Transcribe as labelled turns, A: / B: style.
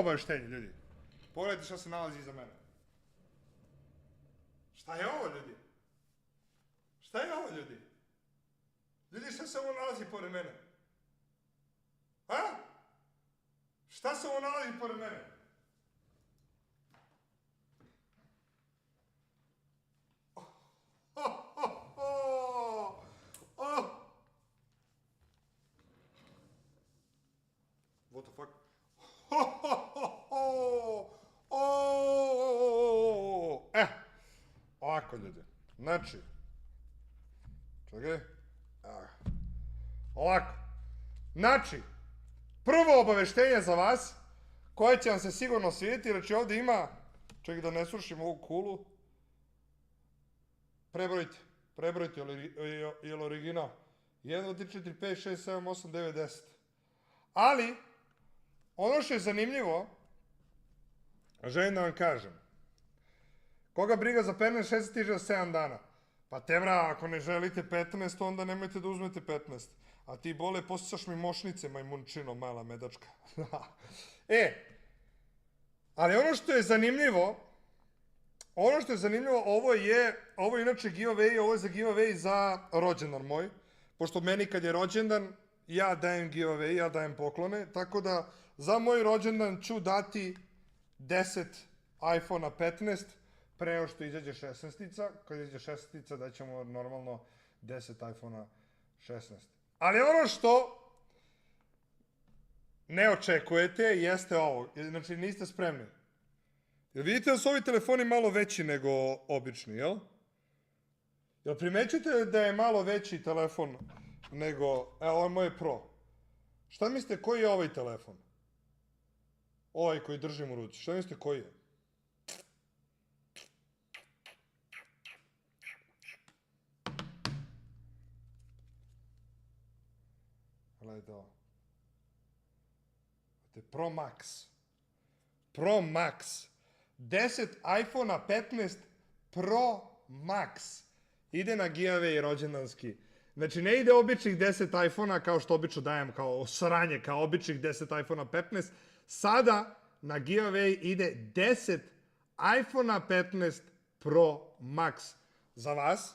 A: obaveštenje, ljudi. Pogledajte šta se nalazi iza mene. Šta je ovo, ljudi? Šta je ovo, ljudi? Ljudi, šta se ovo nalazi pored mene? A? Šta se ovo nalazi pored mene? What the fuck? Ovako, ljudi. Znači, čekaj. Ovako. Znači, prvo obaveštenje za vas, koje će vam se sigurno svidjeti, znači ovdje ima, čekaj da ne srušim ovu kulu. Prebrojite, je li original? 1, 2, 3, 4, 5, 6, 7, 8, 9, 10. Ali, ono što je zanimljivo, želim da vam kažem, koga briga za 15, 16 stiže za 7 dana. Pa tebra, ako ne želite 15, onda nemojte da uzmete 15. A ti bole, posjećaš mi mošnice, majmunčino, mala medačka. Ali ono što je zanimljivo, ovo je inače giveaway, ovo je za giveaway za rođendan moj. Pošto meni kad je rođendan, ja dajem giveaway, ja dajem poklone, tako da za moj rođendan ću dati 10 iPhone-a 15, pre nego što izađe 16-ica, kad izađe 16-ica daćemo normalno 10 iPhone-a 16. Ali ono što ne očekujete jeste ovo, znači niste spremni. Jel vidite da su ovi telefoni malo veći nego obični, jel? Jel primećujete da je malo veći telefon nego, evo ovo je moj Pro. Šta mislite koji je ovaj telefon? Ovaj koji držim u ruci, šta mislite koji je? Gledajte ovo. Pro Max. Pro Max. 10 iPhone-a 15 Pro Max. Ide na giveaway rođendanski. Znači ne ide običnih 10 iPhone-a kao što obično dajem kao sranje, kao običnih 10 iPhone-a 15. Sada na giveaway ide 10 iPhone-a 15 Pro Max za vas.